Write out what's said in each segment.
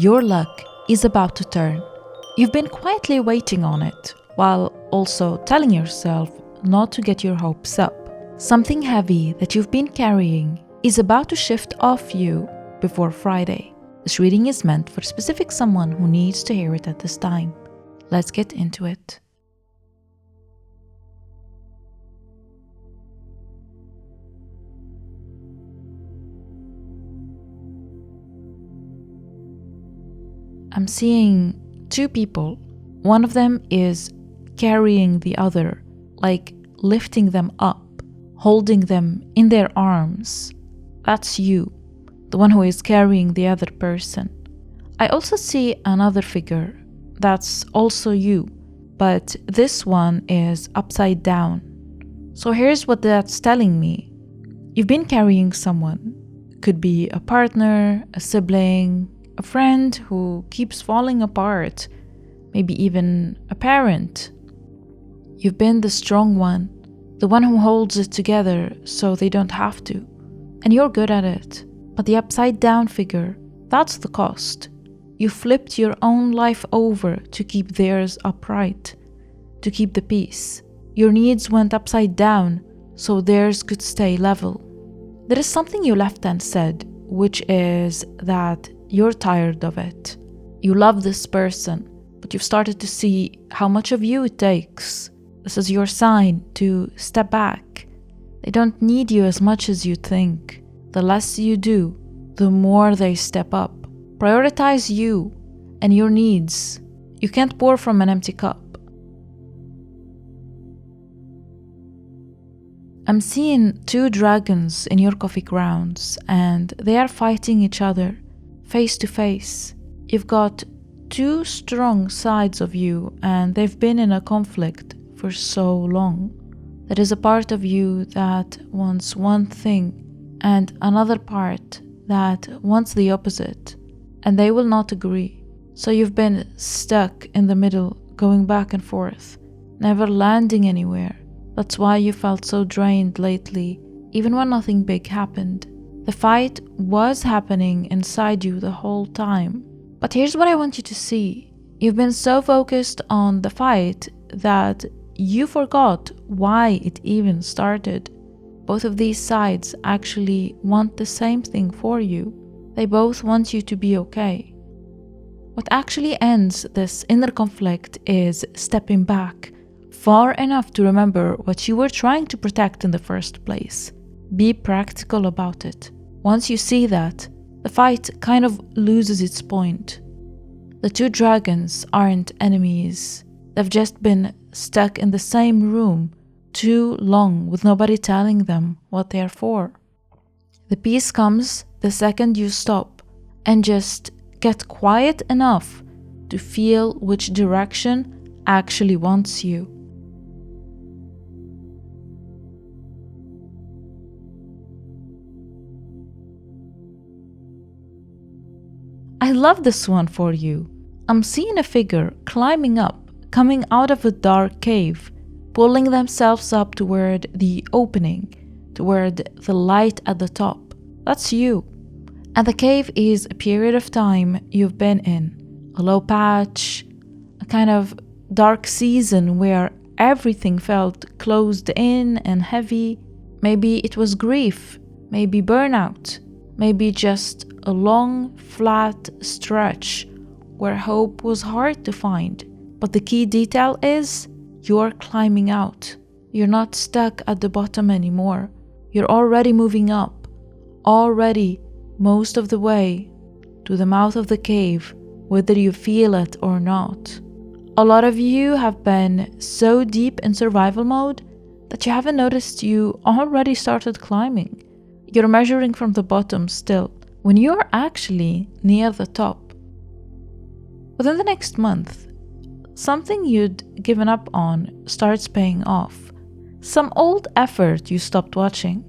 Your luck is about to turn. You've been quietly waiting on it, while also telling yourself not to get your hopes up. Something heavy that you've been carrying is about to shift off you before Friday. This reading is meant for specific someone who needs to hear it at this time. Let's get into it. I'm seeing two people. One of them is carrying the other, like lifting them up, holding them in their arms. That's you, the one who is carrying the other person. I also see another figure. That's also you, but this one is upside down. So here's what that's telling me. You've been carrying someone. Could be a partner, a sibling, a friend who keeps falling apart, maybe even a parent. You've been the strong one, the one who holds it together so they don't have to. And you're good at it. But the upside down figure, that's the cost. You flipped your own life over to keep theirs upright, to keep the peace. Your needs went upside down so theirs could stay level. There is something you left unsaid, which is that you're tired of it. You love this person, but you've started to see how much of you it takes. This is your sign to step back. They don't need you as much as you think. The less you do, the more they step up. Prioritize you and your needs. You can't pour from an empty cup. I'm seeing two dragons in your coffee grounds, and they are fighting each other face to face. You've got two strong sides of you, and they've been in a conflict for so long. There is a part of you that wants one thing and another part that wants the opposite, and they will not agree. So you've been stuck in the middle, going back and forth, never landing anywhere. That's why you felt so drained lately, even when nothing big happened. The fight was happening inside you the whole time. But here's what I want you to see. You've been so focused on the fight that you forgot why it even started. Both of these sides actually want the same thing for you. They both want you to be okay. What actually ends this inner conflict is stepping back far enough to remember what you were trying to protect in the first place. Be practical about it. Once you see that, the fight kind of loses its point. The two dragons aren't enemies. They've just been stuck in the same room too long with nobody telling them what they're for. The peace comes the second you stop and just get quiet enough to feel which direction actually wants you. I love this one for you. I'm seeing a figure climbing up, coming out of a dark cave, pulling themselves up toward the opening, toward the light at the top. That's you. And the cave is a period of time you've been in, a low patch, a kind of dark season where everything felt closed in and heavy. Maybe it was grief, maybe burnout, maybe just a long, flat stretch where hope was hard to find. But the key detail is you're climbing out. You're not stuck at the bottom anymore. You're already moving up, already most of the way to the mouth of the cave, whether you feel it or not. A lot of you have been so deep in survival mode that you haven't noticed you already started climbing. You're measuring from the bottom still, when you're actually near the top. Within the next month, something you'd given up on starts paying off. Some old effort you stopped watching.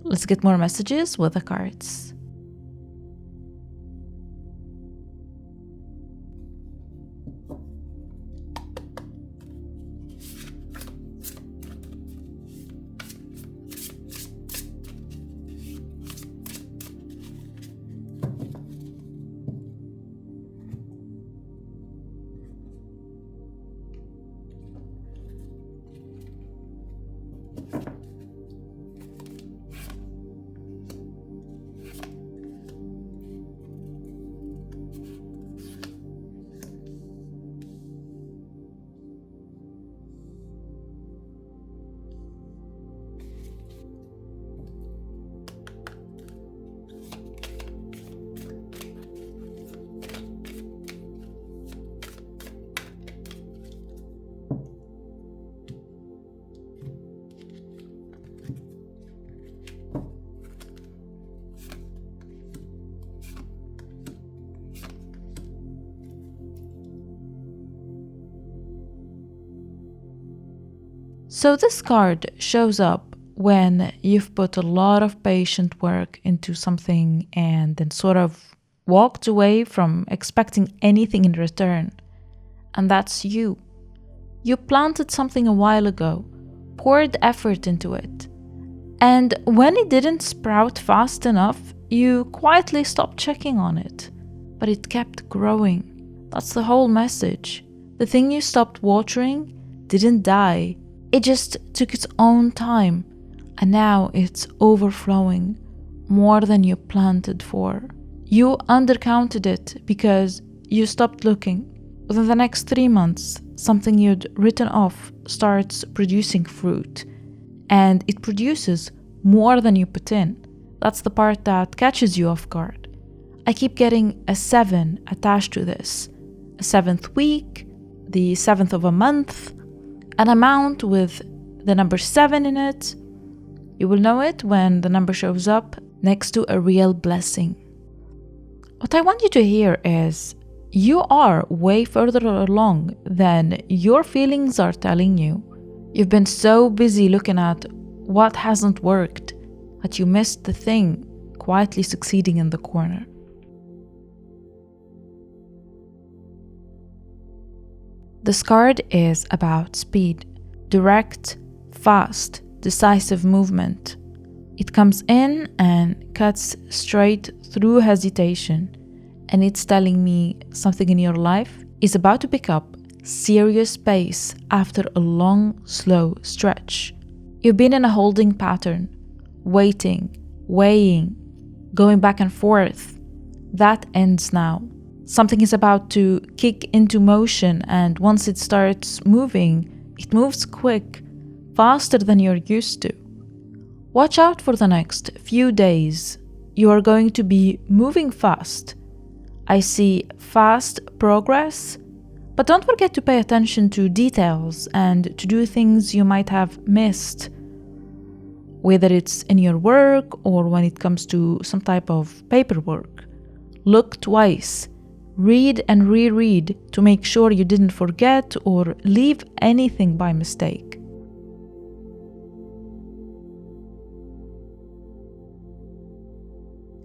Let's get more messages with the cards. So this card shows up when you've put a lot of patient work into something and then sort of walked away from expecting anything in return. And that's you. You planted something a while ago, poured effort into it. And when it didn't sprout fast enough, you quietly stopped checking on it. But it kept growing. That's the whole message. The thing you stopped watering didn't die. It just took its own time. And now it's overflowing, more than you planted for. You undercounted it because you stopped looking. Within the next 3 months, something you'd written off starts producing fruit. And it produces more than you put in. That's the part that catches you off guard. I keep getting a 7 attached to this. A 7th week, the 7th of a month, an amount with the number 7 in it. You will know it when the number shows up next to a real blessing. What I want you to hear is you are way further along than your feelings are telling you. You've been so busy looking at what hasn't worked that you missed the thing quietly succeeding in the corner. This card is about speed, direct, fast, decisive movement. It comes in and cuts straight through hesitation, and it's telling me something in your life is about to pick up serious pace after a long, slow stretch. You've been in a holding pattern, waiting, weighing, going back and forth. That ends now. Something is about to kick into motion, and once it starts moving, it moves quick, faster than you're used to. Watch out for the next few days. You are going to be moving fast. I see fast progress, but don't forget to pay attention to details and to do things you might have missed, whether it's in your work or when it comes to some type of paperwork. Look twice. Read and reread to make sure you didn't forget or leave anything by mistake.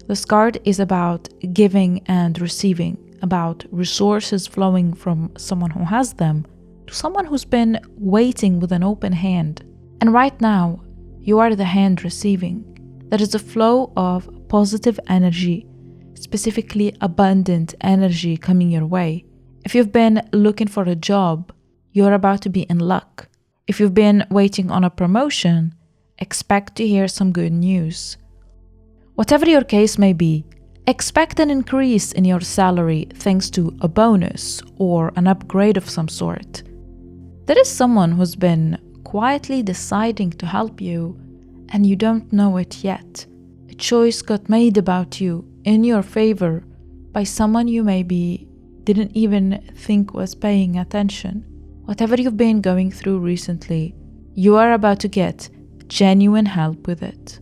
This card is about giving and receiving, about resources flowing from someone who has them to someone who's been waiting with an open hand. And right now, you are the hand receiving. There is a flow of positive energy, specifically abundant energy coming your way. If you've been looking for a job, you're about to be in luck. If you've been waiting on a promotion, expect to hear some good news. Whatever your case may be, expect an increase in your salary thanks to a bonus or an upgrade of some sort. There is someone who's been quietly deciding to help you, and you don't know it yet. A choice got made about you in your favor by someone you maybe didn't even think was paying attention. Whatever you've been going through recently, you are about to get genuine help with it.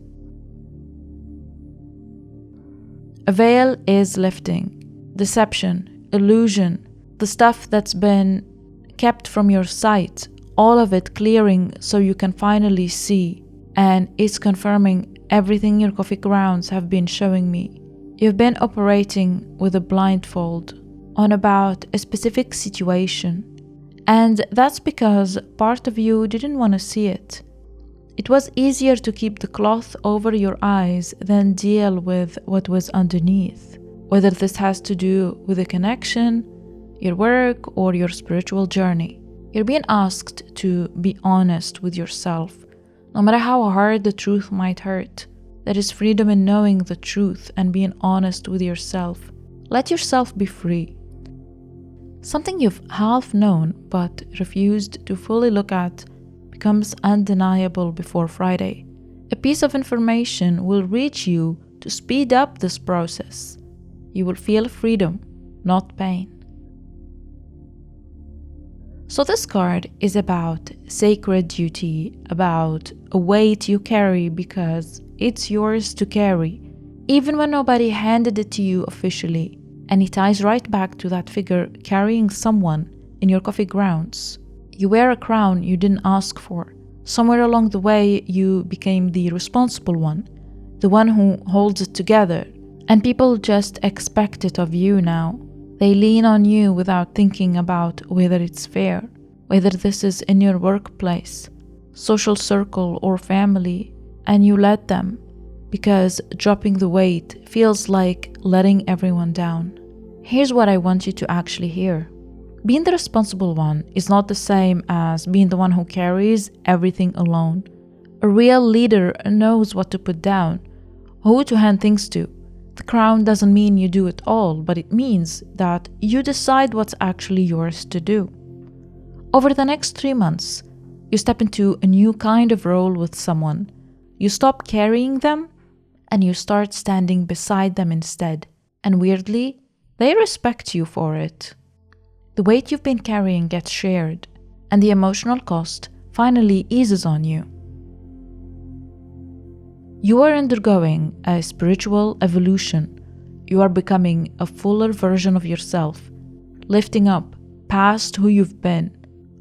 A veil is lifting. Deception, illusion, the stuff that's been kept from your sight, all of it clearing so you can finally see, and it's confirming everything your coffee grounds have been showing me. You've been operating with a blindfold on about a specific situation, and that's because part of you didn't want to see it. It was easier to keep the cloth over your eyes than deal with what was underneath, whether this has to do with a connection, your work, or your spiritual journey. You're being asked to be honest with yourself, no matter how hard the truth might hurt. There is freedom in knowing the truth and being honest with yourself. Let yourself be free. Something you've half known but refused to fully look at becomes undeniable before Friday. A piece of information will reach you to speed up this process. You will feel freedom, not pain. So this card is about sacred duty, about a weight you carry because it's yours to carry, even when nobody handed it to you officially. And it ties right back to that figure carrying someone in your coffee grounds. You wear a crown you didn't ask for, Somewhere along the way, you became the responsible one, the one who holds it together. And people just expect it of you now. They lean on you without thinking about whether it's fair, whether this is in your workplace, social circle, or family, and you let them, because dropping the weight feels like letting everyone down. Here's what I want you to actually hear. Being the responsible one is not the same as being the one who carries everything alone. A real leader knows what to put down, who to hand things to. The crown doesn't mean you do it all, but it means that you decide what's actually yours to do. Over the next 3 months, you step into a new kind of role with someone. You stop carrying them, and you start standing beside them instead. And weirdly, they respect you for it. The weight you've been carrying gets shared, and the emotional cost finally eases on you. You are undergoing a spiritual evolution. You are becoming a fuller version of yourself, lifting up past who you've been.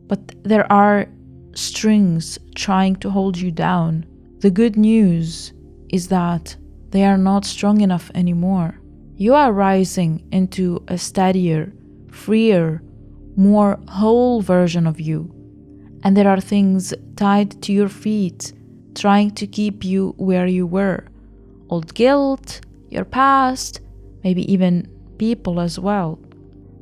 But there are strings trying to hold you down. The good news is that they are not strong enough anymore. You are rising into a steadier, freer, more whole version of you. And there are things tied to your feet, trying to keep you where you were. Old guilt, your past, maybe even people as well.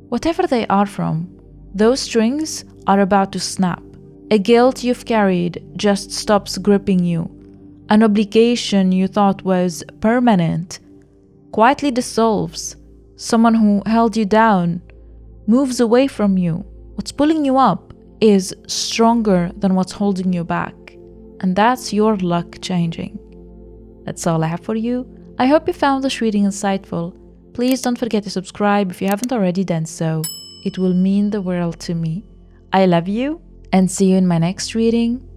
Whatever they are from, those strings are about to snap. A guilt you've carried just stops gripping you. An obligation you thought was permanent quietly dissolves. Someone who held you down moves away from you. What's pulling you up is stronger than what's holding you back. And that's your luck changing. That's all I have for you. I hope you found this reading insightful. Please don't forget to subscribe if you haven't already done so. It will mean the world to me. I love you, and see you in my next reading.